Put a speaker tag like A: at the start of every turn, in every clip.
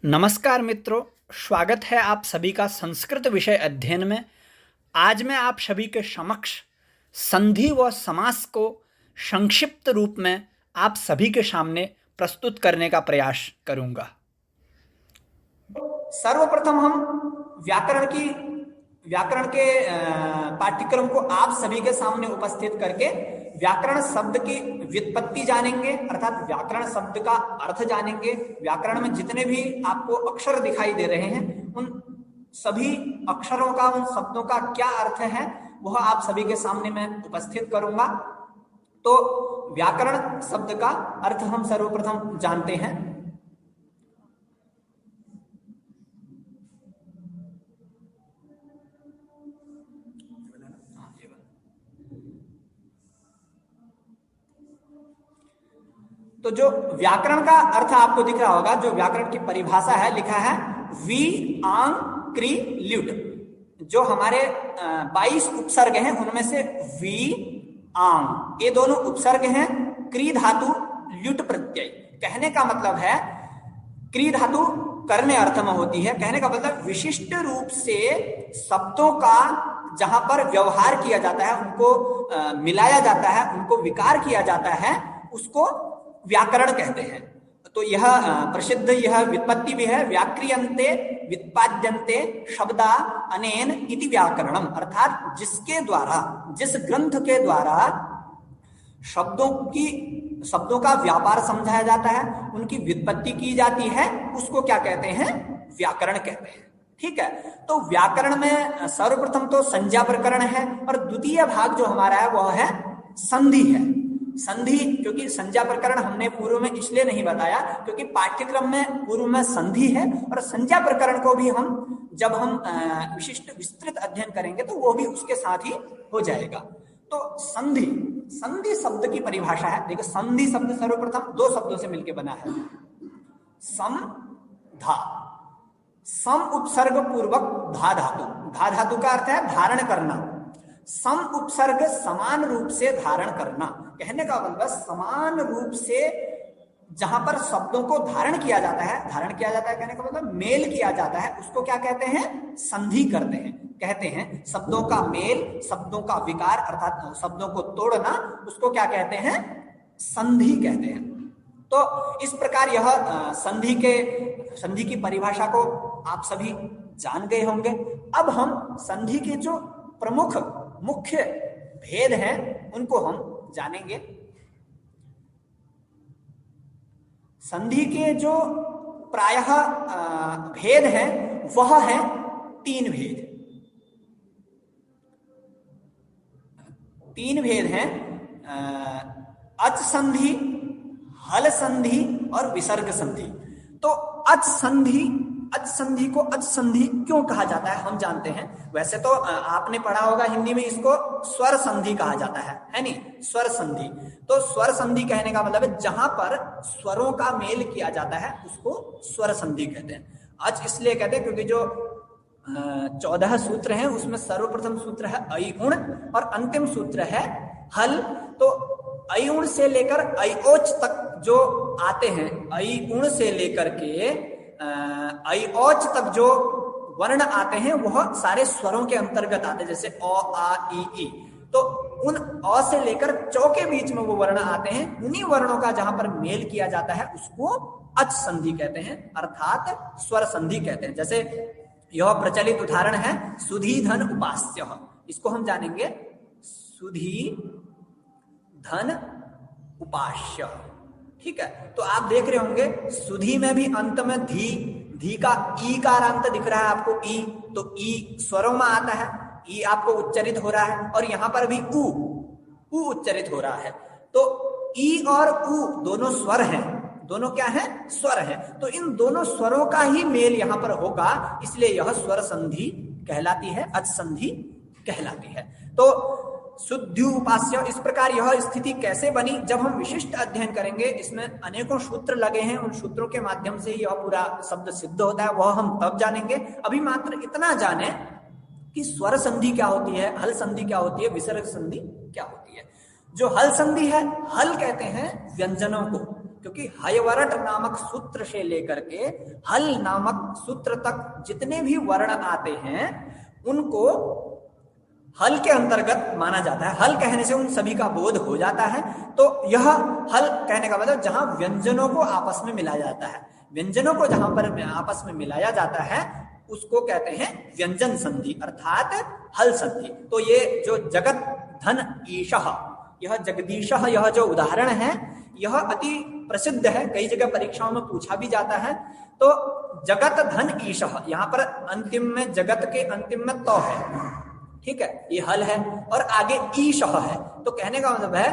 A: नमस्कार मित्रों, स्वागत है आप सभी का संस्कृत विषय अध्ययन में। आज मैं आप सभी के समक्ष संधि व समास को संक्षिप्त रूप में आप सभी के सामने प्रस्तुत करने का प्रयास करूंगा।
B: सर्वप्रथम हम व्याकरण के पाठ्यक्रम को आप सभी के सामने उपस्थित करके व्याकरण शब्द की व्युत्पत्ति जानेंगे, अर्थात व्याकरण शब्द का अर्थ जानेंगे। व्याकरण में जितने भी आपको अक्षर दिखाई दे रहे हैं, उन सभी अक्षरों का, उन शब्दों का क्या अर्थ है वह आप सभी के सामने मैं उपस्थित करूंगा। तो व्याकरण शब्द का अर्थ हम सर्वप्रथम जानते हैं। तो जो व्याकरण का अर्थ आपको दिख रहा होगा, जो व्याकरण की परिभाषा है, लिखा है वी आंग क्री ल्युट। जो हमारे 22 उपसर्ग हैं उनमें से वी आंग ये दोनों उपसर्ग हैं, क्री धातु ल्युट प्रत्यय। कहने का मतलब है क्री धातु करने अर्थ में होती है। कहने का मतलब विशिष्ट रूप से शब्दों का जहां पर व्यवहार किया जाता है, उनको मिलाया जाता है, उनको विकार किया जाता है, उसको व्याकरण कहते हैं। तो यह प्रसिद्ध यह व्युत्पत्ति भी है, व्याक्रियन्ते व्युत्पाद्यन्ते शब्दा अनेन इति व्याकरणम। अर्थात जिसके द्वारा, जिस ग्रंथ के द्वारा शब्दों का व्यापार समझाया जाता है, उनकी व्युत्पत्ति की जाती है, उसको क्या कहते हैं? व्याकरण कहते हैं। ठीक है। तो व्याकरण में सर्वप्रथम तो संज्ञा प्रकरण है और द्वितीय भाग जो हमारा है वह है संधि है। संधि, क्योंकि संज्ञा प्रकरण हमने पूर्व में इसलिए नहीं बताया क्योंकि पाठ्यक्रम में पूर्व में संधि है, और संज्ञा प्रकरण को भी हम जब हम विशिष्ट विस्तृत अध्ययन करेंगे तो वो भी उसके साथ ही हो जाएगा। तो संधि शब्द की परिभाषा है। देखो, संधि शब्द सर्वप्रथम दो शब्दों से मिलकर बना है, सम धा। सम उपसर्ग पूर्वक धा धातु। धा धातु का अर्थ है धारण करना। सम उपसर्ग समान रूप से धारण करना। कहने का मतलब समान रूप से जहां पर शब्दों को धारण किया जाता है, कहने का मतलब मेल किया जाता है, उसको क्या कहते हैं? संधि करते हैं। कहते हैं शब्दों का मेल, शब्दों का विकार, अर्थात शब्दों को तोड़ना, उसको क्या कहते हैं? संधि कहते हैं। तो इस प्रकार यह संधि की परिभाषा को आप सभी जान गए होंगे। अब हम संधि के जो प्रमुख मुख्य भेद हैं उनको हम जानेंगे। संधि के जो प्रायः भेद हैं वह है 3 भेद। 3 भेद हैं, अच संधि, हल संधि और विसर्ग संधि। तो अच संधि को अच संधि क्यों कहा जाता है हम जानते हैं। वैसे तो आपने पढ़ा होगा हिंदी में, इसको स्वर संधि कहा जाता है नहीं? स्वर संधि। तो स्वर संधि कहने का मतलब है जहां पर स्वरों का मेल किया जाता है उसको स्वर संधि कहते हैं। अच इसलिए कहते हैं क्योंकि जो 14 सूत्र हैं उसमें सर्वप्रथम सूत्र है अयुण और अंतिम सूत्र है हल। तो अयुण से लेकर अयोच तक जो आते हैं, अयुण से लेकर के अयोच तक जो वर्ण आते हैं वह सारे स्वरों के अंतर्गत आते हैं, जैसे अ आ ई। तो उन अ से लेकर चौ के बीच में वो वर्ण आते हैं, उन्हीं वर्णों का जहां पर मेल किया जाता है उसको अच संधि कहते हैं, अर्थात स्वर संधि कहते हैं। जैसे यह प्रचलित उदाहरण है सुधी धन उपास्य। इसको हम जानेंगे, सुधी धन उपास्य। ठीक है। तो आप देख रहे होंगे सुधी में भी अंत में धी का ई का अंत दिख रहा है आपको, ई। तो ई स्वरों में आता है, ई आपको उच्चरित हो रहा है, और यहां पर भी उ उच्चरित हो रहा है। तो ई और उ दोनों स्वर हैं, दोनों क्या है? स्वर हैं। तो इन दोनों स्वरों का ही मेल यहां पर होगा, इसलिए यह स्वर संधि कहलाती है, अच संधि कहलाती है। तो शुद्धि उपास्य, इस प्रकार यह स्थिति कैसे बनी? जब हम विशिष्ट अध्ययन करेंगे, इसमें अनेकों सूत्र लगे हैं, उन सूत्रों के माध्यम से यह पूरा शब्द सिद्ध होता है, वह हम तब जानेंगे। अभी मात्र इतना जाने कि स्वर संधि क्या होती है, हल संधि क्या होती है, विसर्ग संधि क्या होती है। जो हल संधि है, हल कहते हैं व्यंजनों को, क्योंकि हयवरट नामक सूत्र से लेकर के हल नामक सूत्र तक जितने भी वर्ण आते हैं उनको हल के अंतर्गत माना जाता है। हल कहने से उन सभी का बोध हो जाता है। तो यह हल कहने का मतलब जहां व्यंजनों को आपस में मिलाया जाता है, व्यंजनों को जहां पर आपस में मिलाया जाता है उसको कहते हैं व्यंजन संधि अर्थात हल संधि। तो ये जो जगत धन ईशः, यह जगदीशः, यह जो उदाहरण है यह अति प्रसिद्ध है, कई जगह परीक्षाओं में पूछा भी जाता है। तो जगत धन ईशः, यहाँ पर अंतिम में जगत के अंतिम में तो है, ठीक है, ये हल है और आगे ईशः है। तो कहने का मतलब है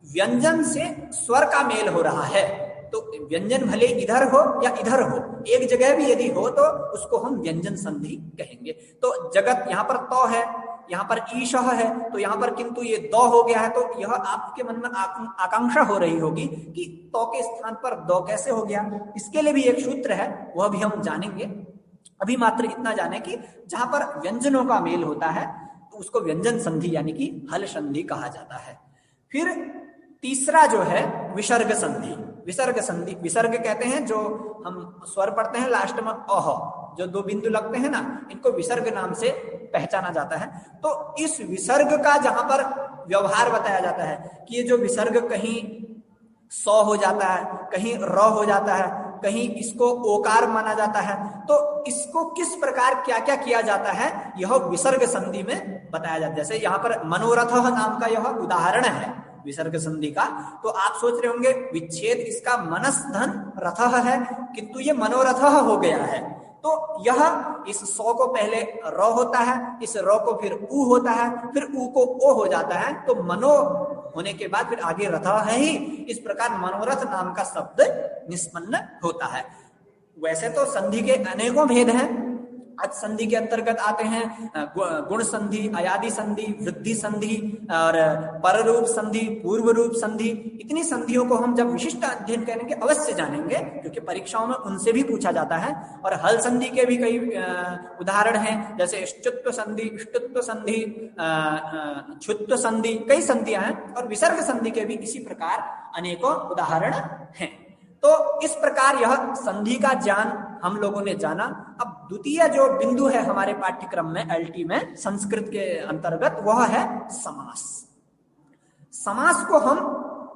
B: व्यंजन से स्वर का मेल हो रहा है। तो व्यंजन भले इधर हो या इधर हो, एक जगह भी यदि हो तो उसको हम व्यंजन संधि कहेंगे। तो जगत यहाँ पर तो है, यहाँ पर ईशः है, तो यहाँ पर किंतु ये दो हो गया है। तो यह आपके मन में आकांक्षा हो रही होगी कि तो के स्थान पर दो कैसे हो गया। इसके लिए भी एक सूत्र है, वह भी हम जानेंगे। अभी मात्र इतना जाने कि जहां पर व्यंजनों का मेल होता है तो उसको व्यंजन संधि यानी कि हल संधि कहा जाता है। फिर तीसरा जो है विसर्ग संधि। विसर्ग संधि, विसर्ग कहते हैं जो हम स्वर पढ़ते हैं लास्ट में अह, जो दो बिंदु लगते हैं ना, इनको विसर्ग नाम से पहचाना जाता है। तो इस विसर्ग का जहां पर व्यवहार बताया जाता है कि ये जो विसर्ग कहीं सौ हो जाता है, कहीं र हो जाता है, कहीं इसको ओकार माना जाता है, तो इसको किस प्रकार क्या क्या किया जाता है यह विसर्ग संधि में बताया जाता है। जैसे यहाँ पर मनोरथ नाम का यह उदाहरण है विसर्ग संधि का। तो आप सोच रहे होंगे विच्छेद इसका मनस धन रथ है, किंतु ये मनोरथ हो गया है। तो यह इस सौ को पहले र होता है, इस र को फिर उ होता है, फिर उ को ओ हो जाता है, तो मनो होने के बाद फिर आगे रथ है ही। इस प्रकार मनोरथ नाम का शब्द निष्पन्न होता है। वैसे तो संधि के अनेकों भेद हैं। अच संधि के अंतर्गत आते हैं गुण संधि, अयादि संधि, वृद्धि संधि और पररूप संधि, पूर्व रूप संधि। इतनी संधियों को हम जब विशिष्ट अध्ययन करेंगे अवश्य जानेंगे, क्योंकि परीक्षाओं में उनसे भी पूछा जाता है। और हल संधि के भी कई उदाहरण हैं, जैसे ष्टुत्व संधि, ष्टुत्व संधि, क्षुत्व संधि, कई संधियां हैं। और विसर्ग संधि के भी इसी प्रकार अनेकों उदाहरण हैं। तो इस प्रकार यह संधि का ज्ञान हम लोगों ने जाना। अब द्वितीय जो बिंदु है हमारे पाठ्यक्रम में एलटी में संस्कृत के अंतर्गत वह है समास। समास को हम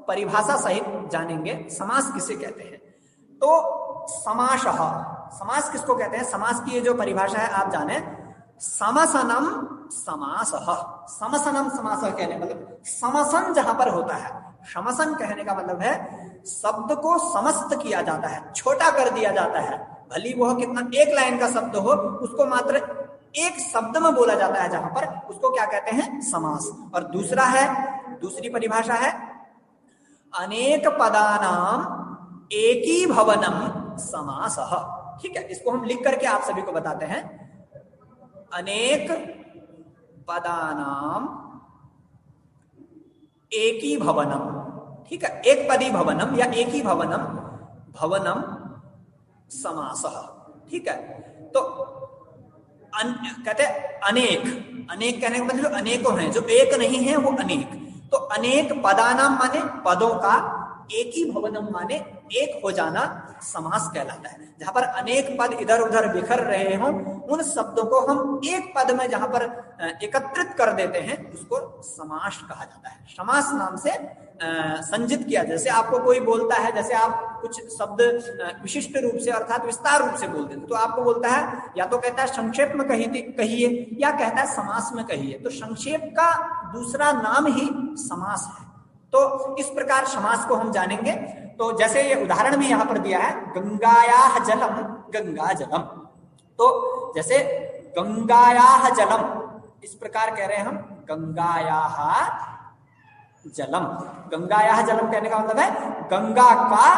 B: परिभाषा सहित जानेंगे, समास किसे कहते हैं। तो समासः, समास किसको कहते हैं, समास की ये जो परिभाषा है आप जाने। समसनम समासः, समसनम समासः कहने मतलब समसन जहां पर होता है, समसन कहने का मतलब है शब्द को समस्त किया जाता है, छोटा कर दिया जाता है। भली वह कितना एक लाइन का शब्द हो, उसको मात्र एक शब्द में बोला जाता है जहां पर, उसको क्या कहते हैं, समास। और दूसरा है, दूसरी परिभाषा है अनेक पदानाम एकीभवनम समासः। ठीक है, इसको हम लिख करके आप सभी को बताते हैं। अनेक पदानाम एकीभवनम, ठीक है, एक पदी भवनम या एक ही भवनम, भवनम समासः। ठीक है, तो कहते हैं अनेक, अनेक कहने का मतलब अनेकों हैं, जो एक नहीं है वो अनेक। तो अनेक पदानाम माने पदों का, एक ही भवनम माने एक हो जाना समास कहलाता है। जहां पर अनेक पद इधर उधर बिखर रहे हों, उन शब्दों को हम एक पद में जहां पर एकत्रित कर देते हैं उसको समास कहा जाता है। समास नाम से संजित किया। जैसे आपको कोई बोलता है, जैसे आप कुछ शब्द विशिष्ट रूप से अर्थात विस्तार रूप से बोलते हैं, तो आपको बोलता है या तो कहता है संक्षेप में कहिए या कहता है समास में कहिए। तो संक्षेप का दूसरा नाम ही समास है। तो इस प्रकार समास को हम जानेंगे। तो जैसे ये उदाहरण भी यहां पर दिया है, गंगायाः जलम गंगा जलम। तो जैसे गंगायाः जलम, इस प्रकार कह रहे हैं हम गंगायाः जलम। गंगायाः जलम कहने का मतलब है गंगा का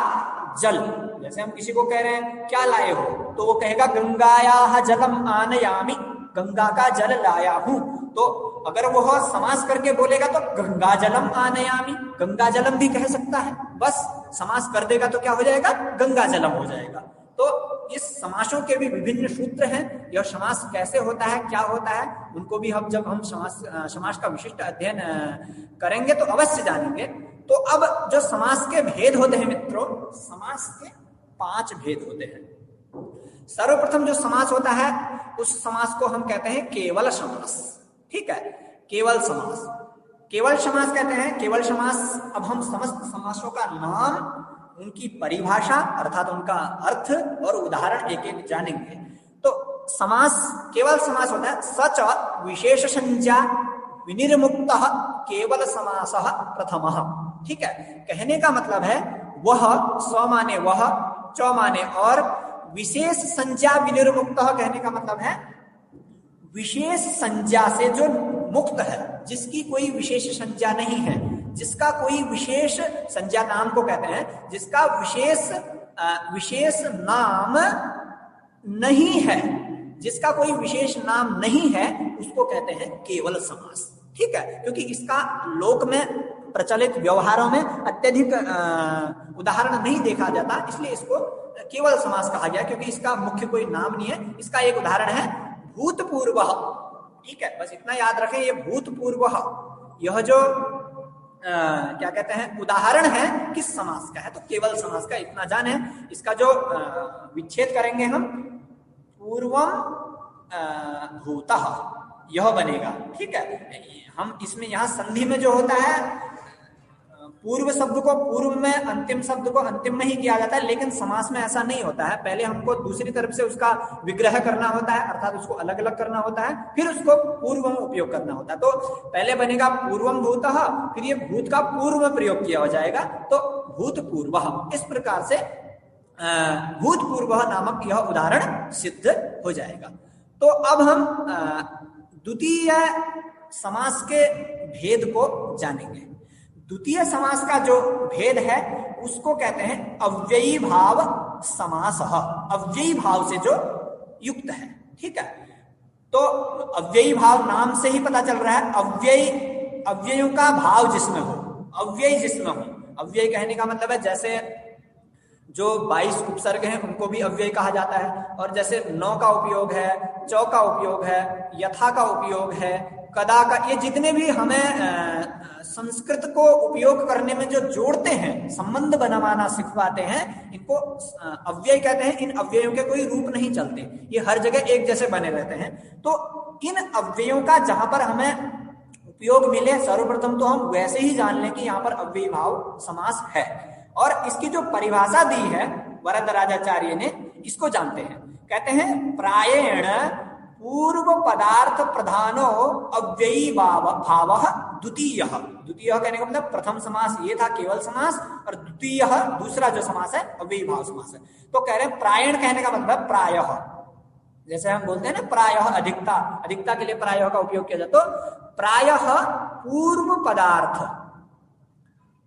B: जल। जैसे हम किसी को कह रहे हैं क्या लाए हो, तो वो कहेगा गंगायाः जलम आनयामि, गंगा का जल लाया हूं। तो अगर वह समास करके बोलेगा तो गंगा जलम आनयामि, गंगा जलम भी कह सकता है, बस समास कर देगा तो क्या हो जाएगा, गंगा जलम हो जाएगा। तो इस समासों के भी विभिन्न सूत्र हैं। यह समास कैसे होता है, क्या होता है, उनको भी हम जब हम समास का विशिष्ट अध्ययन करेंगे तो अवश्य जानेंगे। तो अब जो समास के भेद होते हैं मित्रों, समास के 5 भेद होते हैं। सर्वप्रथम जो समास होता है उस समास को हम कहते हैं केवल समास। ठीक है, केवल समास, केवल समास कहते हैं। केवल समास, अब हम समस्त समासों का नाम, उनकी परिभाषा अर्थात उनका अर्थ और उदाहरण एक एक जानेंगे। तो समास, केवल समास होता है सच विशेष संज्ञा विनिर्मुक्त केवल समासः प्रथमः। ठीक है, कहने का मतलब है वह, स माने वह, च माने और, विशेष संज्ञा विनिर्मुक्त कहने का मतलब है विशेष संज्ञा से जो मुक्त है, जिसकी कोई विशेष संज्ञा नहीं है, जिसका कोई विशेष संज्ञा नाम को कहते हैं, जिसका विशेष नाम नहीं है, जिसका कोई विशेष नाम नहीं है, उसको कहते हैं केवल समास। ठीक है, क्योंकि इसका लोक में प्रचलित व्यवहारों में अत्यधिक उदाहरण नहीं देखा जाता, इसलिए इसको केवल समास कहा गया, क्योंकि इसका मुख्य कोई नाम नहीं है। इसका एक उदाहरण है भूतपूर्व। ठीक है, बस इतना याद रखें, ये भूतपूर्व, यह जो क्या कहते हैं उदाहरण है किस समास का है, तो केवल समास का, इतना जाने। इसका जो विच्छेद करेंगे हम, पूर्वम भूतः, यह बनेगा। ठीक है, हम इसमें यहां संधि में जो होता है, पूर्व शब्द को पूर्व में, अंतिम शब्द को अंतिम में ही किया जाता है, लेकिन समास में ऐसा नहीं होता है। पहले हमको दूसरी तरफ से उसका विग्रह करना होता है, अर्थात उसको अलग अलग करना होता है, फिर उसको पूर्व में उपयोग करना होता है। तो पहले बनेगा पूर्वम भूतः, फिर ये भूत का पूर्व में प्रयोग किया हो जाएगा, तो भूतपूर्व। इस प्रकार से भूतपूर्व नामक यह उदाहरण सिद्ध हो जाएगा। तो अब हम द्वितीय समास के भेद को जानेंगे। द्वितीय समास का जो भेद है उसको कहते हैं अव्ययी भाव समासः, अव्ययी भाव से जो युक्त है। ठीक है, तो अव्ययी भाव नाम से ही पता चल रहा है, अव्ययी, अव्ययों का भाव जिसमें हो, अव्ययी जिसमें हो। अव्ययी कहने का मतलब है जैसे जो 22 उपसर्ग हैं उनको भी अव्यय कहा जाता है, और जैसे न का उपयोग है, च का उपयोग है, यथा का उपयोग है, कदा का, ये जितने भी हमें संस्कृत को उपयोग करने में जो जोड़ते हैं, संबंध बनवाना सिखवाते हैं, इनको अव्यय कहते हैं। इन अव्ययों के कोई रूप नहीं चलते, ये हर जगह एक जैसे बने रहते हैं। तो इन अव्ययों का जहां पर हमें उपयोग मिले, सर्वप्रथम तो हम वैसे ही जान लें कि यहाँ पर अव्ययी भाव समास है, और इसकी जो परिभाषा दी है वरदराजाचार्य ने, इसको जानते हैं। कहते हैं प्रायेण पूर्व पदार्थ प्रधानो अव्ययी भाव द्वितीय। द्वितीय कहने का मतलब प्रथम समास ये था केवल समास, और द्वितीय दूसरा जो समास है अव्ययी भाव समास है। तो कह रहे हैं प्रायण कहने का मतलब प्रायः, जैसे हम बोलते हैं ना प्रायः अधिकता, अधिकता के लिए प्रायः का उपयोग किया जाता, तो प्रायः पूर्व पदार्थ,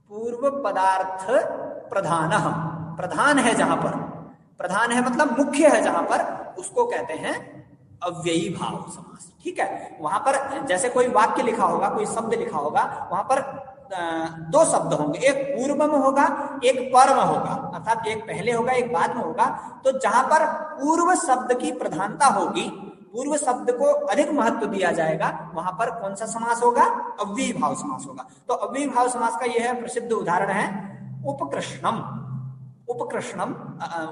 B: पूर्व पदार्थ प्रधान, प्रधान है जहां पर, प्रधान है मतलब मुख्य है जहां पर, उसको कहते हैं अव्ययी भाव समास। ठीक है, वहां पर जैसे कोई वाक्य लिखा होगा, कोई शब्द लिखा होगा, वहां पर 2 शब्द होंगे, एक पूर्व में होगा, एक पर में होगा, अर्थात एक पहले होगा, एक बाद में होगा। तो जहां पर पूर्व शब्द की प्रधानता होगी, पूर्व शब्द को अधिक महत्व दिया जाएगा, वहां पर कौन सा समास होगा, अव्ययी भाव समास होगा। तो अव्ययी भाव समास का यह प्रसिद्ध उदाहरण है उपकृष्णम। उपकृष्णम,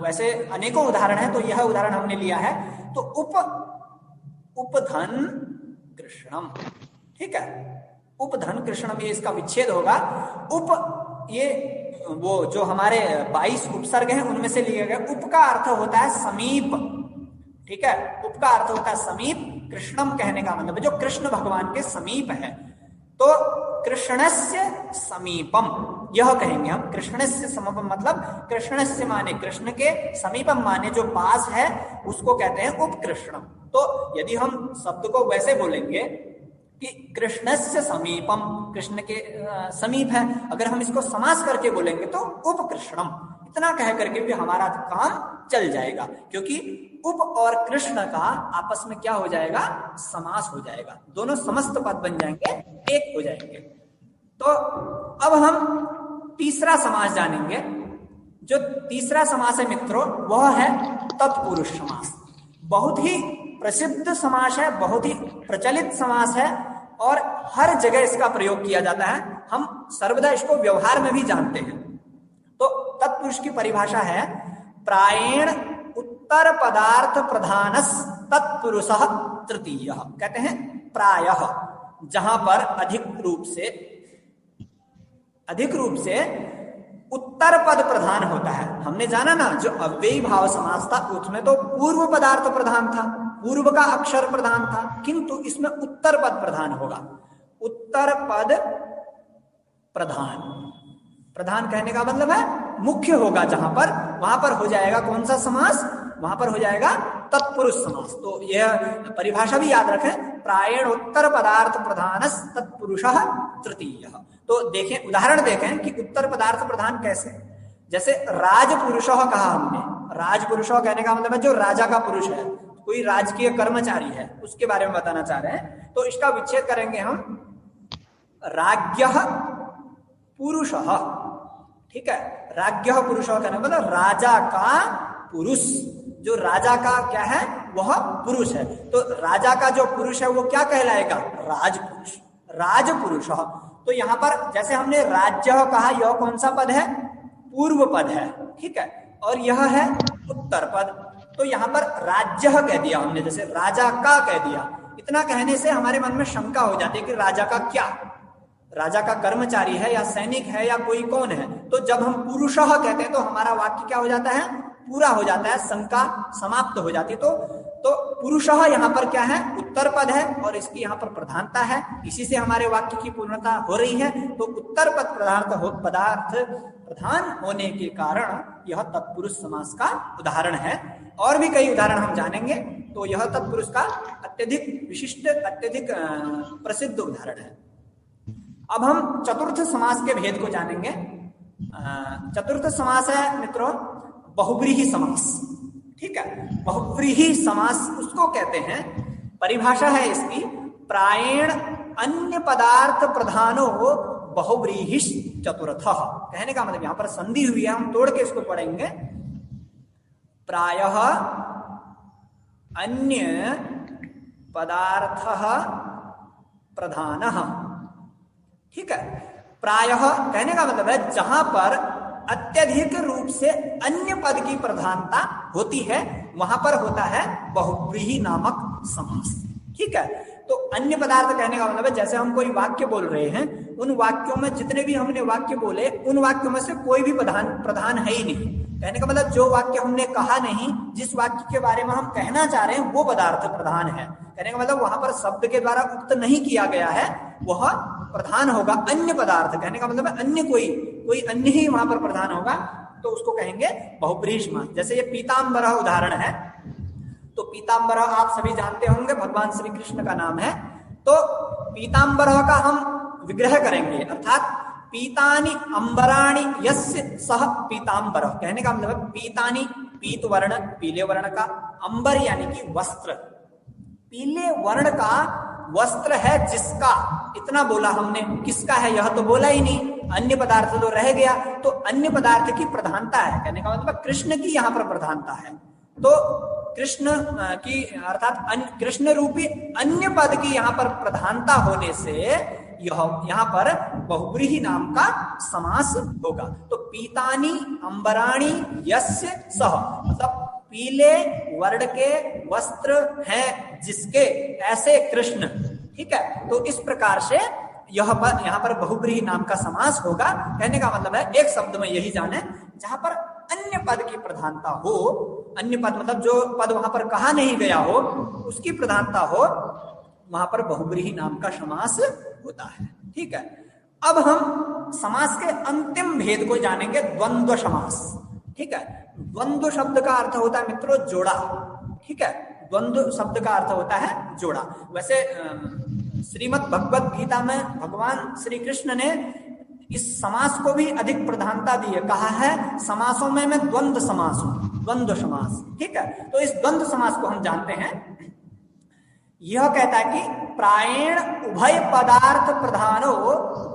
B: वैसे अनेकों उदाहरण है, तो यह उदाहरण हमने लिया है। तो उपधन कृष्णम। ठीक है, उपधन कृष्णम, ये इसका विच्छेद होगा। उप, ये वो जो हमारे 22 उपसर्ग हैं उनमें से लिया गया। उप का अर्थ होता है समीप। ठीक है, उप का अर्थ होता है समीप। कृष्णम कहने का मतलब जो कृष्ण भगवान के समीप है, तो कृष्णस्य समीपम, यह कहेंगे हम। कृष्णस्य समीपम मतलब कृष्णस्य माने कृष्ण के, समीपम माने जो पास है, उसको कहते हैं उपकृष्णम। तो यदि हम शब्द को वैसे बोलेंगे कि कृष्णस्य समीपम, कृष्ण के समीप है, अगर हम इसको समास करके बोलेंगे तो उपकृष्णम, इतना कह करके भी हमारा काम चल जाएगा, क्योंकि उप और कृष्ण का आपस में क्या हो जाएगा, समास हो जाएगा, दोनों समस्त पद बन जाएंगे, एक हो जाएंगे। तो अब हम तीसरा समास जानेंगे, जो तीसरा समास है मित्रों, वह है तत्पुरुष समास। बहुत ही प्रसिद्ध समास है, बहुत ही प्रचलित समास है और हर जगह इसका प्रयोग किया जाता है। हम सर्वदा इसको व्यवहार में भी जानते हैं। तो तत्पुरुष की परिभाषा है प्रायेण उत्तर पदार्थ प्रधानस तत्पुरुषः तृतीय। कहते हैं प्रायः, जहां पर अधिक रूप से उत्तर पद प्रधान होता है। हमने जाना ना, जो अव्ययी भाव समास था उसमें तो पूर्व पदार्थ प्रधान था, पूर्व का अक्षर प्रधान था, किंतु इसमें उत्तर पद प्रधान होगा। उत्तर पद प्रधान, प्रधान कहने का मतलब है मुख्य होगा जहां पर, वहां पर हो जाएगा कौन सा समास, वहां पर हो जाएगा तत्पुरुष समास। तो यह परिभाषा भी याद रखें, प्रायेण उत्तर पदार्थ प्रधानस तत्पुरुषः तृतीयः। तो देखें, उदाहरण देखें कि उत्तर पदार्थ प्रधान कैसे। जैसे राजपुरुषः कहा हमने, राजपुरुषः कहने का मतलब है जो राजा का पुरुष है, कोई राजकीय कर्मचारी है, उसके बारे में बताना चाह रहे हैं। तो इसका विच्छेद करेंगे हम, राज्ञः पुरुषः। ठीक है, राज्ञः पुरुषः कहने का मतलब राजा का पुरुष, जो राजा का क्या है वह पुरुष है। तो राजा का जो पुरुष है वो क्या कहलाएगा, राजपुरुष, राजपुरुष। तो यहां पर जैसे हमने राज्य कहा, यह कौन सा पद है, पूर्व पद है, ठीक है, और यह है उत्तर पद। तो यहां पर राज्य कह दिया हमने, जैसे राजा का कह दिया। इतना कहने से हमारे मन में शंका हो जाती है कि राजा का क्या, राजा का कर्मचारी है या सैनिक है या कोई कौन है। तो जब हम पुरुषः कहते हैं तो हमारा वाक्य क्या हो जाता है, पूरा हो जाता है, शंका समाप्त हो जाती है। तो पुरुषः यहाँ पर क्या है, उत्तर पद है और इसकी यहाँ पर प्रधानता है, इसी से हमारे वाक्य की पूर्णता हो रही है। तो उत्तर पद पदार्थ प्रधान होने के कारण यह तत्पुरुष समास का उदाहरण है। और भी कई उदाहरण हम जानेंगे। तो यह तत्पुरुष का अत्यधिक विशिष्ट, अत्यधिक प्रसिद्ध उदाहरण है। अब हम चतुर्थ समास के भेद को जानेंगे। चतुर्थ समास है मित्रों बहुव्रीहि समास। ठीक है, बहुव्रीहि समास उसको कहते हैं, परिभाषा है इसकी प्रायेण अन्य पदार्थ प्रधानो बहुव्रीहि चतुर्थः। कहने का मतलब यहां पर संधि हुई है, हम तोड़ के इसको पढ़ेंगे। प्रायः अन्य पदार्थः प्रधानः। ठीक है, प्रायः कहने का मतलब है जहां पर अत्यधिक रूप से अन्य पद की प्रधानता होती है, वहां पर होता है बहुव्रीहि नामक समास। ठीक है, तो अन्य पदार्थ कहने का मतलब है जैसे हम कोई वाक्य बोल रहे हैं, उन वाक्यों में जितने भी हमने वाक्य बोले, उन वाक्यों में से कोई भी प्रधान है ही नहीं। कहने का मतलब जो वाक्य हमने कहा नहीं, जिस वाक्य के बारे में हम कहना चाह रहे हैं वो पदार्थ प्रधान है। कहने का मतलब वहां पर शब्द के द्वारा उक्त नहीं किया गया है, वह प्रधान होगा। अन्य पदार्थ कहने का मतलब है अन्य कोई अन्य ही वहां पर प्रधान होगा, तो उसको कहेंगे बहुव्रीहि समास। जैसे ये पीताम्बरः उदाहरण है। तो पीताम्बरः आप सभी जानते होंगे भगवान श्री कृष्ण का नाम है। तो पीताम्बरः का हम विग्रह करेंगे, अर्थात पीतानि अंबराणि यस्य सह पीताम्बरः। कहने का मतलब पीतानि पीत वर्ण, पीले वर्ण का, अंबर यानी कि वस्त्र, पीले वर्ण का वस्त्र है जिसका, इतना बोला हमने, किसका है यह तो बोला ही नहीं, अन्य पदार्थ तो रह गया। तो अन्य पदार्थ की प्रधानता है, कहने का मतलब कृष्ण की यहाँ पर प्रधानता है। तो कृष्ण की अर्थात कृष्ण रूपी अन्य पद की यहाँ पर प्रधानता होने से यहाँ पर बहुव्रीहि नाम का समास होगा। तो पीतानि अंबराणि यस्य सह, मतलब पीले वर्ण के वस्त्र हैं जिसके, ऐसे कृष्ण। ठीक है, तो इस प्रकार से यहाँ पर बहुव्रीहि नाम का समास होगा। कहने का मतलब है एक शब्द में यही जाने, जहां पर अन्य पद की प्रधानता हो, अन्य पद मतलब जो पद वहां पर कहा नहीं गया हो उसकी प्रधानता हो, वहां पर बहुव्रीहि नाम का समास होता है। ठीक है, अब हम समास के अंतिम भेद को जानेंगे, द्वंद्व समास। ठीक है, द्वंद्व शब्द का अर्थ होता है मित्रों जोड़ा। ठीक है, द्वंद्व शब्द का अर्थ होता है जोड़ा। वैसे श्रीमद् भगवत गीता में भगवान श्री कृष्ण ने इस समास को भी अधिक प्रधानता दी है, कहा है समासों में मैं द्वंद्व समास हूं, द्वंद्व समास। ठीक है, तो इस द्वंद्व समास को हम जानते हैं। यह कहता है कि प्रायेण उभय पदार्थ प्रधानो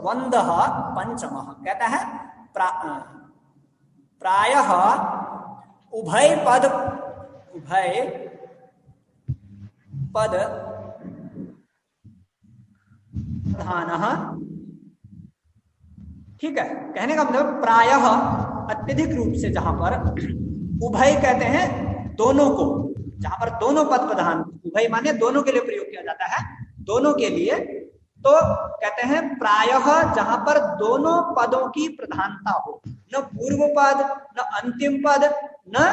B: द्वंद्व पंचमः। कहता है प्रायः उभय पद प्रधानः। ठीक है, कहने का मतलब प्रायः अत्यधिक रूप से, जहां पर उभय कहते हैं दोनों को, जहां पर दोनों पद प्रधान, उभय माने दोनों के लिए प्रयोग किया जाता है, दोनों के लिए, तो कहते हैं प्रायः जहां पर दोनों पदों की प्रधानता हो, न पूर्व पद, न अंतिम पद, न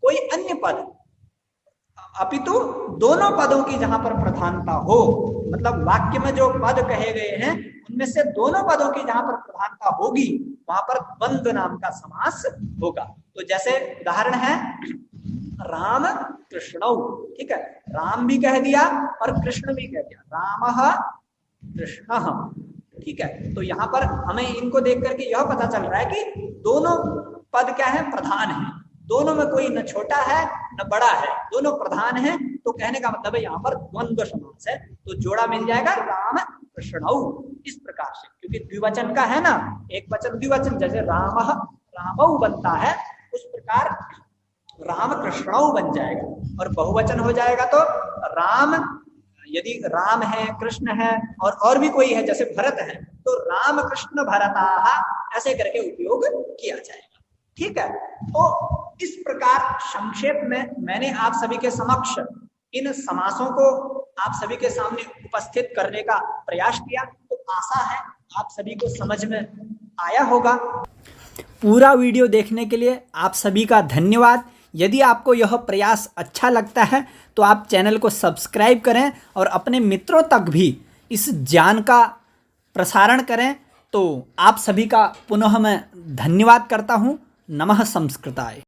B: कोई अन्य पद, अपितु दोनों पदों की जहां पर प्रधानता हो, मतलब वाक्य में जो पद कहे गए हैं उनमें से दोनों पदों की जहां पर प्रधानता होगी वहां पर द्वंद्व नाम का समास होगा। तो जैसे उदाहरण है राम कृष्णौ, ठीक है, राम भी कह दिया और कृष्ण भी कह दिया, रामः कृष्णः, ठीक है। तो यहाँ पर हमें इनको देख करके यह पता चल रहा है कि दोनों पद क्या है, प्रधान है, दोनों में कोई न छोटा है न बड़ा है, दोनों प्रधान है। तो कहने का मतलब है यहाँ पर द्वंद्व समास है, तो जोड़ा मिल जाएगा राम कृष्णौ, इस प्रकार से, क्योंकि द्विवचन का है ना, एक वचन द्विवचन, जैसे रामः रामौ बनता है उस प्रकार राम कृष्णौ बन जाएगा, और बहुवचन हो जाएगा तो राम, यदि राम है, कृष्ण है और भी कोई है जैसे भरत है, तो राम कृष्ण भरताः ऐसे करके उपयोग किया जाएगा। ठीक है, तो इस प्रकार संक्षेप में मैंने आप सभी के समक्ष इन समासों को आप सभी के सामने उपस्थित करने का प्रयास किया, तो आशा है आप सभी को समझ में आया होगा।
A: पूरा वीडियो देखने के लिए आप सभी का धन्यवाद। यदि आपको यह प्रयास अच्छा लगता है तो आप चैनल को सब्सक्राइब करें और अपने मित्रों तक भी इस ज्ञान का प्रसारण करें। तो आप सभी का पुनः मैं धन्यवाद करता हूँ। नमः संस्कृताय।